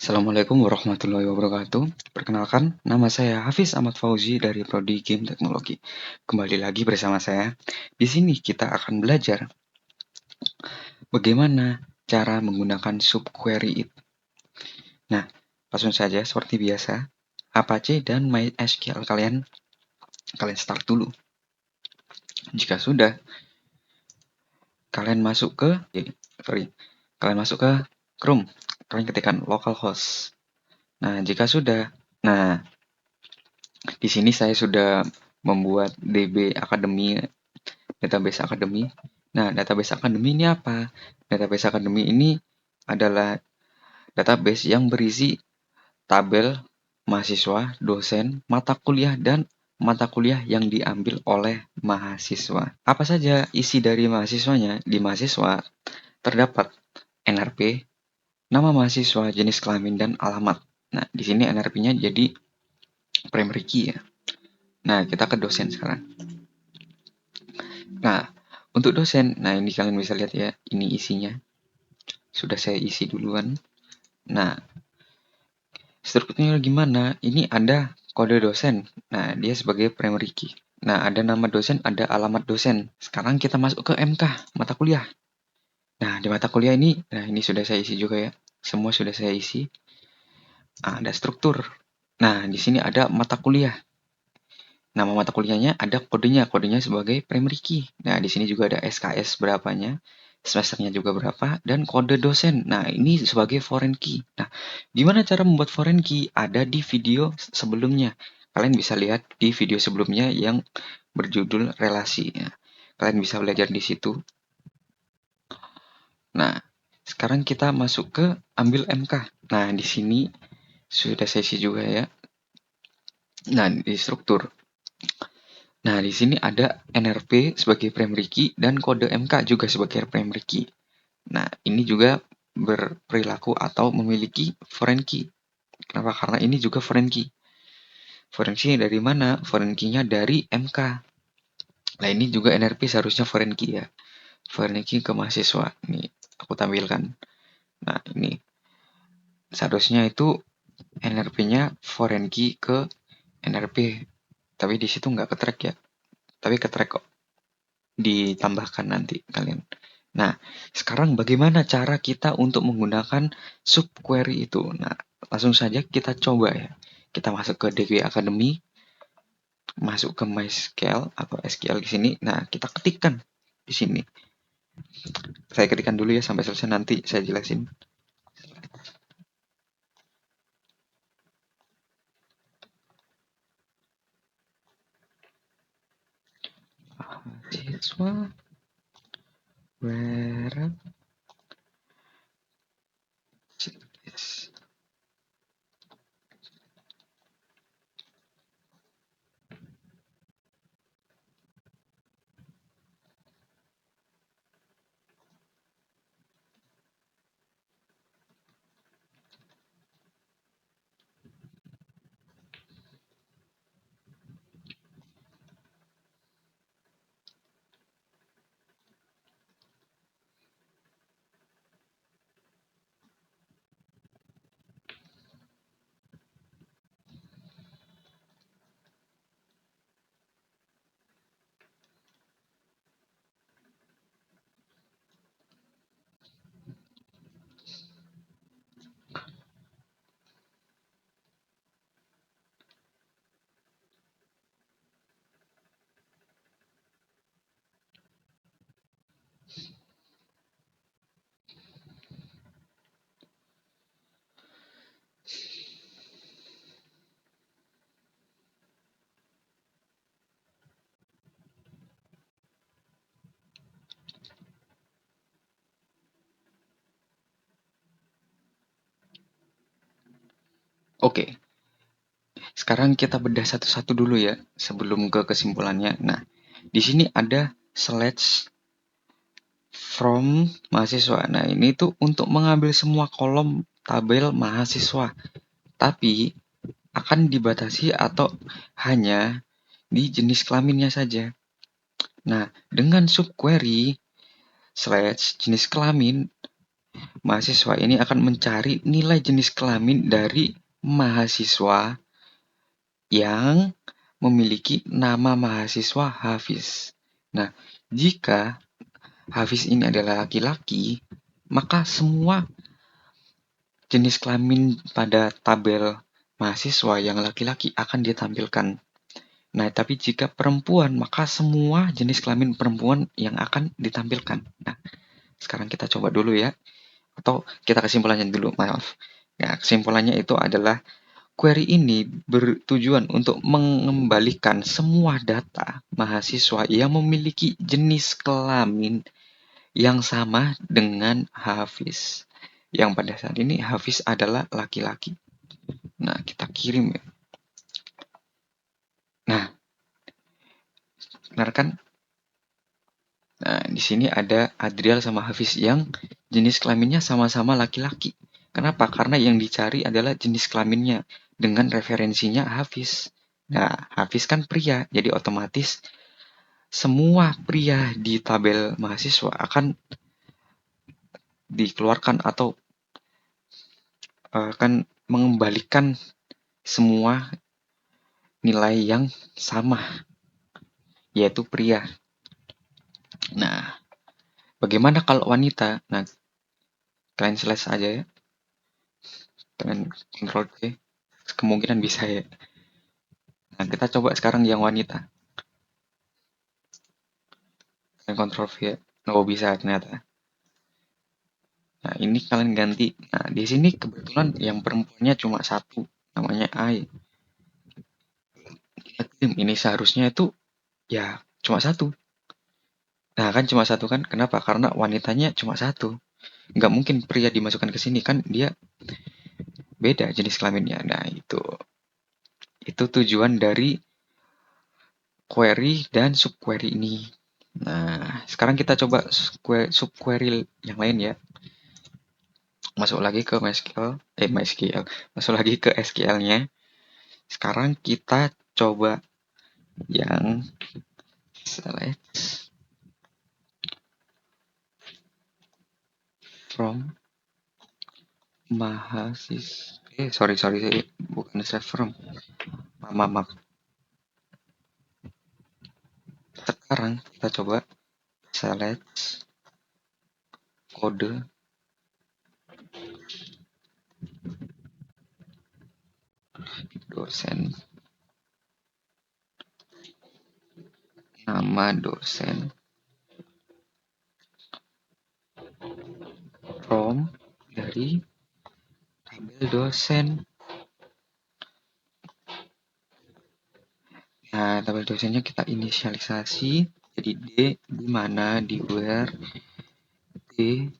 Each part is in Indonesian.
Assalamualaikum warahmatullahi wabarakatuh. Perkenalkan, nama saya Hafiz Ahmad Fauzi dari Prodi Game Teknologi. Kembali lagi bersama saya. Di sini kita akan belajar bagaimana cara menggunakan subquery itu. Nah, langsung saja seperti biasa, Apache dan MySQL kalian start dulu. Jika sudah, kalian masuk ke kalian masuk ke Chrome. Kalian ketikkan localhost. Nah, jika sudah, di sini saya sudah membuat DB Academy, database Academy. Nah, database Academy ini apa? Database Academy ini adalah database yang berisi tabel mahasiswa, dosen, mata kuliah, dan mata kuliah yang diambil oleh mahasiswa. Apa saja isi dari mahasiswanya? Di mahasiswa terdapat NRP, nama mahasiswa, jenis kelamin, dan alamat. Nah, di sini NRP-nya jadi primary key ya. Nah, kita ke dosen sekarang. Nah, untuk dosen, nah ini kalian bisa lihat ya, ini isinya. Sudah saya isi duluan. Nah, strukturnya gimana? Ini ada kode dosen. Nah, dia sebagai primary key. Nah, ada nama dosen, ada alamat dosen. Sekarang kita masuk ke MK, mata kuliah. Nah, di mata kuliah ini, nah ini sudah saya isi juga ya. Semua sudah saya isi. Nah, ada struktur. Nah, di sini ada mata kuliah. Nama mata kuliahnya ada kodenya sebagai primary key. Nah, di sini juga ada SKS berapanya, semesternya juga berapa, dan kode dosen. Nah, ini sebagai foreign key. Nah, gimana cara membuat foreign key? Ada di video sebelumnya. Kalian bisa lihat di video sebelumnya yang berjudul relasi. Nah, kalian bisa belajar di situ. Nah, sekarang kita masuk ke ambil MK. Nah, di sini sudah sesi juga ya. Nah, di struktur. Nah, di sini ada NRP sebagai primary key dan kode MK juga sebagai primary key. Nah, ini juga berperilaku atau memiliki foreign key. Kenapa? Karena ini juga foreign key. Foreign key dari mana? Foreign key-nya dari MK. Nah, ini juga NRP seharusnya foreign key ya. Foreign key ke mahasiswa. Ini aku tampilkan. Nah, ini seharusnya itu NRP-nya foreign key ke NRP. Tapi di situ nggak ke-track ya. Tapi ke-track kok. Ditambahkan nanti kalian. Nah, sekarang bagaimana cara kita untuk menggunakan subquery itu? Nah, langsung saja kita coba ya. Kita masuk ke DB Academy, masuk ke MySQL atau SQL di sini. Nah, kita ketikkan di sini. Saya ketikkan dulu ya sampai selesai, nanti saya jelasin. Mahasiswa where is Oke, sekarang kita bedah satu-satu dulu ya sebelum ke kesimpulannya. Nah, di sini ada slash from mahasiswa. Nah, ini tuh untuk mengambil semua kolom tabel mahasiswa. Tapi akan dibatasi atau hanya di jenis kelaminnya saja. Nah, dengan subquery slash jenis kelamin mahasiswa ini akan mencari nilai jenis kelamin dari mahasiswa yang memiliki nama mahasiswa Hafiz. Nah, jika Hafiz ini adalah laki-laki, maka semua jenis kelamin pada tabel mahasiswa yang laki-laki akan ditampilkan. Nah, tapi jika perempuan, maka semua jenis kelamin perempuan yang akan ditampilkan. Nah, sekarang kita coba dulu ya. Atau kita kesimpulannya dulu, maaf. Ya, kesimpulannya itu adalah query ini bertujuan untuk mengembalikan semua data mahasiswa yang memiliki jenis kelamin yang sama dengan Hafiz. Yang pada saat ini Hafiz adalah laki-laki. Nah, kita kirim ya. Nah, benar kan? Nah, di sini ada Adrial sama Hafiz yang jenis kelaminnya sama-sama laki-laki. Kenapa? Karena yang dicari adalah jenis kelaminnya dengan referensinya Hafiz. Nah, Hafiz kan pria, jadi otomatis semua pria di tabel mahasiswa akan dikeluarkan atau akan mengembalikan semua nilai yang sama, yaitu pria. Nah, bagaimana kalau wanita? Nah, kalian slash aja ya. Kalian Ctrl C. Kemungkinan bisa ya. Nah, kita coba sekarang yang wanita. Kalian Ctrl V ya. Oh, bisa ternyata. Nah, ini kalian ganti. Nah, di sini kebetulan yang perempuannya cuma satu. Namanya Ai. Kita kirim. Ini seharusnya itu ya cuma satu. Nah, kan cuma satu kan? Kenapa? Karena wanitanya cuma satu. Nggak mungkin pria dimasukkan ke sini kan dia beda jenis kelaminnya. Nah, itu tujuan dari query dan subquery ini. Nah, sekarang kita coba subquery yang lain ya. Masuk lagi ke MySQL. Masuk lagi ke SQL-nya. Sekarang kita coba yang select from mahasiswa. Sorry, bukan select from. Maaf. Sekarang kita coba select kode dosen, nama dosen, from dari tabel dosen. Nah, tabel dosennya kita inisialisasi jadi D di mana di where D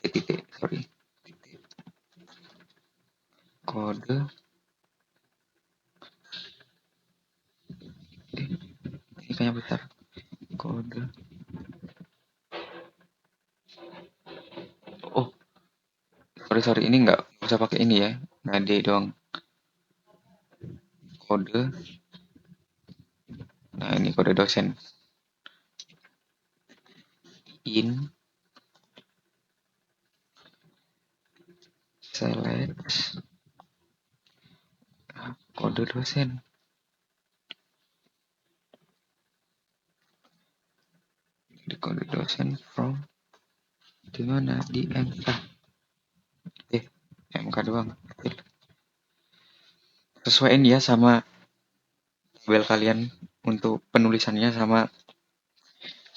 titik sorry kode ini kayaknya bentar kode oh sorry ini nggak usah pakai ini ya, nggak D doang, kode. Nah, ini kode dosen in select kode dosen. Di kode dosen from di mana di MK MK doang. Sesuaiin ya sama tabel kalian untuk penulisannya sama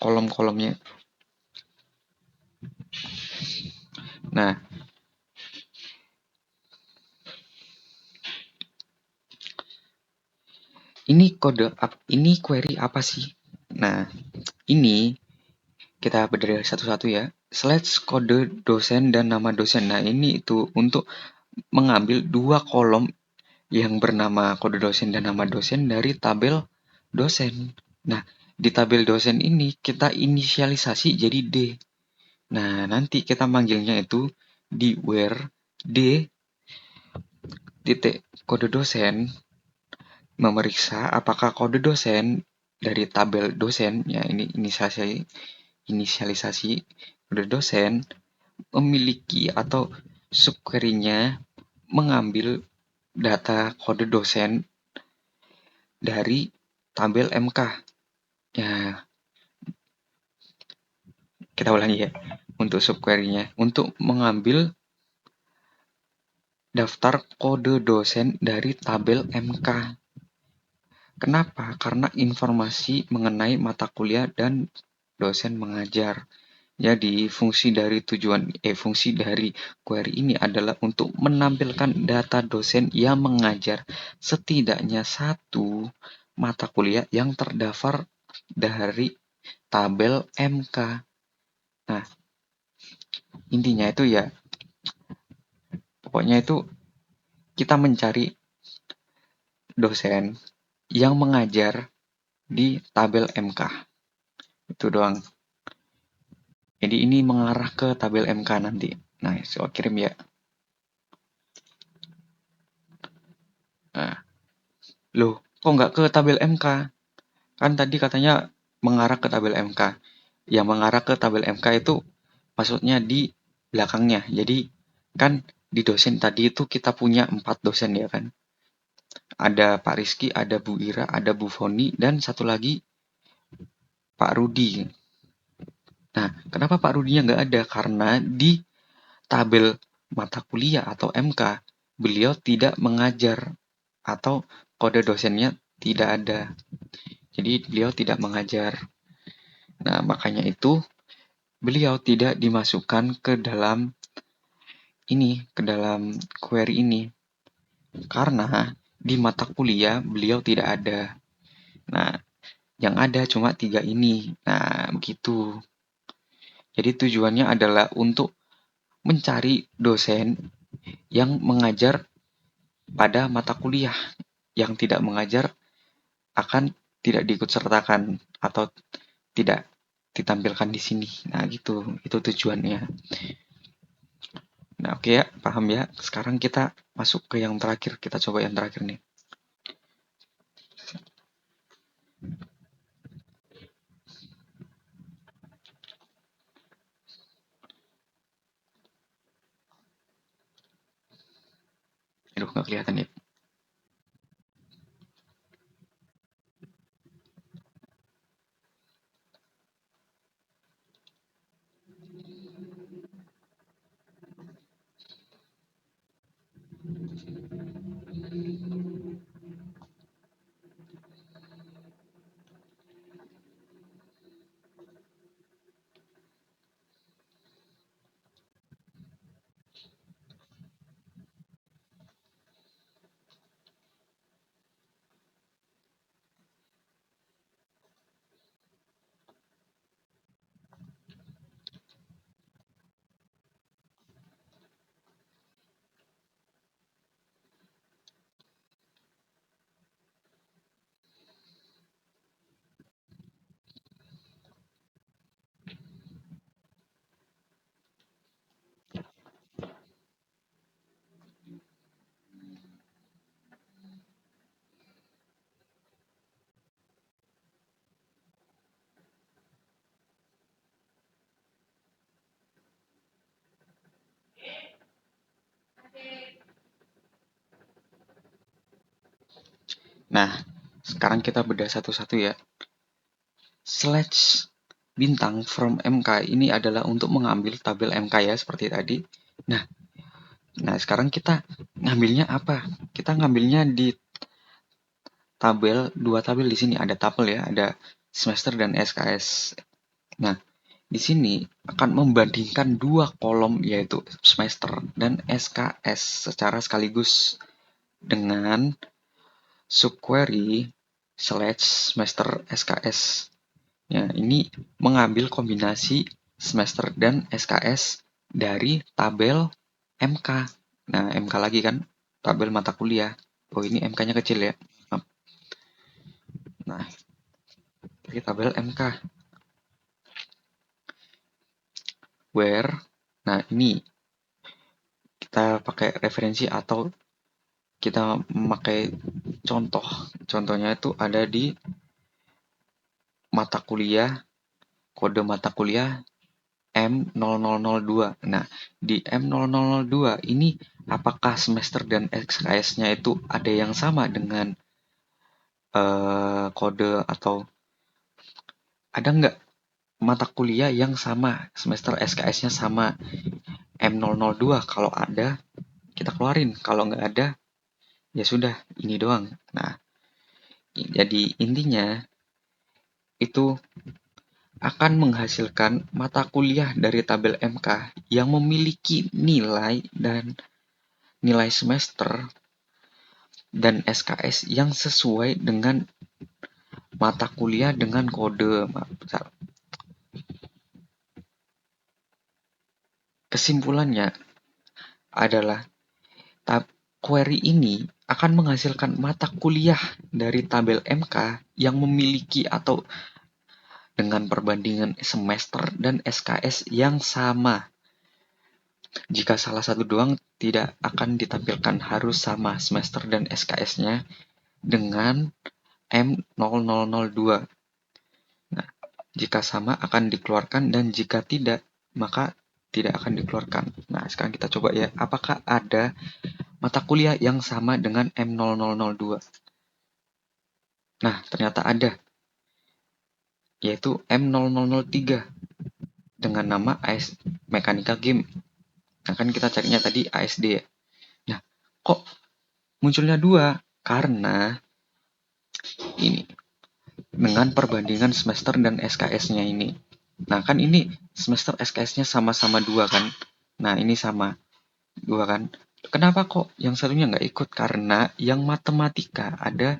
kolom-kolomnya. Nah, ini query apa sih? Nah, ini kita bedah satu-satu ya. Select kode dosen dan nama dosen. Nah, ini itu untuk mengambil dua kolom yang bernama kode dosen dan nama dosen dari tabel dosen. Nah, di tabel dosen ini kita inisialisasi jadi D. Nah, nanti kita manggilnya itu di where D titik kode dosen memeriksa apakah kode dosen dari tabel dosen ya ini inisialisasi kode dosen memiliki atau subquery-nya mengambil data kode dosen dari tabel MK. Ya, kita ulangi ya. Untuk subquery-nya, untuk mengambil daftar kode dosen dari tabel MK. Kenapa? Karena informasi mengenai mata kuliah dan dosen mengajar. Jadi fungsi dari query ini adalah untuk menampilkan data dosen yang mengajar setidaknya satu mata kuliah yang terdaftar dari tabel MK. Nah, intinya itu ya, pokoknya itu kita mencari dosen yang mengajar di tabel MK. Itu doang. Jadi ini mengarah ke tabel MK nanti. Nah, saya kirim ya. Nah, loh, kok nggak ke tabel MK? Kan tadi katanya mengarah ke tabel MK. Yang mengarah ke tabel MK itu maksudnya di belakangnya. Jadi kan di dosen tadi itu kita punya 4 dosen ya kan. Ada Pak Rizky, ada Bu Ira, ada Bu Foni, dan satu lagi Pak Rudi. Nah, kenapa Pak Rudinya nggak ada? Karena di tabel mata kuliah atau MK, beliau tidak mengajar atau kode dosennya tidak ada. Jadi beliau tidak mengajar. Nah, makanya itu beliau tidak dimasukkan ke dalam query ini. Karena di mata kuliah beliau tidak ada. Nah, yang ada cuma 3 ini. Nah, begitu. Jadi tujuannya adalah untuk mencari dosen yang mengajar pada mata kuliah. Yang tidak mengajar akan tidak diikutsertakan atau tidak ditampilkan di sini. Nah, gitu. Itu tujuannya. Nah, oke ya, paham ya. Sekarang kita masuk ke yang terakhir. Kita coba yang terakhir nih. Aduh, nggak kelihatan ya. Nah, sekarang kita bedah satu-satu ya. Slash bintang from MK ini adalah untuk mengambil tabel MK ya, seperti tadi. Nah, sekarang kita ngambilnya apa? Kita ngambilnya di dua tabel di sini. Ada tabel ya, ada semester dan SKS. Nah, di sini akan membandingkan dua kolom yaitu semester dan SKS secara sekaligus dengan subquery slash semester SKS. Ya, ini mengambil kombinasi semester dan SKS dari tabel MK. Nah, MK lagi kan, tabel mata kuliah. Oh, ini MK-nya kecil ya. Nah, dari tabel MK. Where, nah ini kita pakai referensi atau kita memakai contoh. Contohnya itu ada di mata kuliah, kode mata kuliah M0002. Nah, di M0002 ini apakah semester dan SKS-nya itu ada yang sama dengan kode atau ada nggak mata kuliah yang sama semester SKS-nya sama M002? Kalau ada, kita keluarin. Kalau nggak ada, ya sudah, ini doang. Nah, jadi intinya itu akan menghasilkan mata kuliah dari tabel MK yang memiliki nilai dan nilai semester dan SKS yang sesuai dengan mata kuliah dengan kode. Kesimpulannya adalah query ini akan menghasilkan mata kuliah dari tabel MK yang memiliki atau dengan perbandingan semester dan SKS yang sama. Jika salah satu doang tidak akan ditampilkan, harus sama semester dan SKS-nya dengan M0002. Nah, jika sama akan dikeluarkan dan jika tidak maka tidak akan dikeluarkan. Nah, sekarang kita coba ya, apakah ada mata kuliah yang sama dengan M0002? Nah, ternyata ada, yaitu M0003 dengan nama AS Mekanika Game. Nah, kan kita carinya tadi ASD ya. Nah, kok munculnya dua? Karena ini dengan perbandingan semester dan SKS-nya ini. Nah, kan ini semester SKS-nya sama-sama dua kan? Nah, ini sama dua kan? Kenapa kok yang satunya nggak ikut? Karena yang matematika ada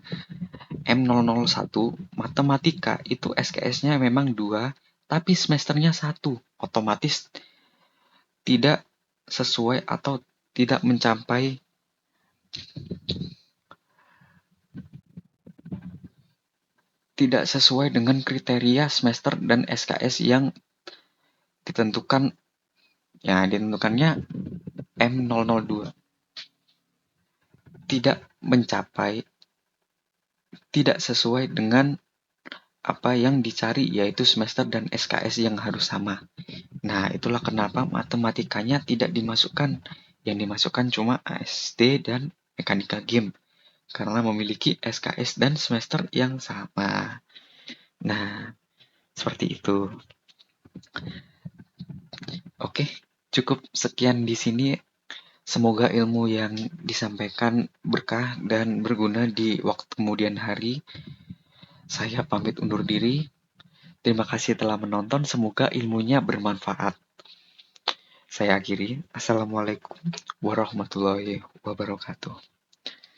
M001, matematika itu SKS-nya memang dua, tapi semesternya satu. Otomatis tidak sesuai atau tidak mencapai tidak sesuai dengan kriteria semester dan SKS yang ditentukan. Ya, ditentukannya M002. Tidak mencapai, tidak sesuai dengan apa yang dicari, yaitu semester dan SKS yang harus sama. Nah, itulah kenapa matematikanya tidak dimasukkan. Yang dimasukkan cuma ASD dan Mekanika Game, karena memiliki SKS dan semester yang sama. Nah, seperti itu. Oke, cukup sekian di sini. Semoga ilmu yang disampaikan berkah dan berguna di waktu kemudian hari. Saya pamit undur diri. Terima kasih telah menonton. Semoga ilmunya bermanfaat. Saya akhiri. Assalamualaikum warahmatullahi wabarakatuh.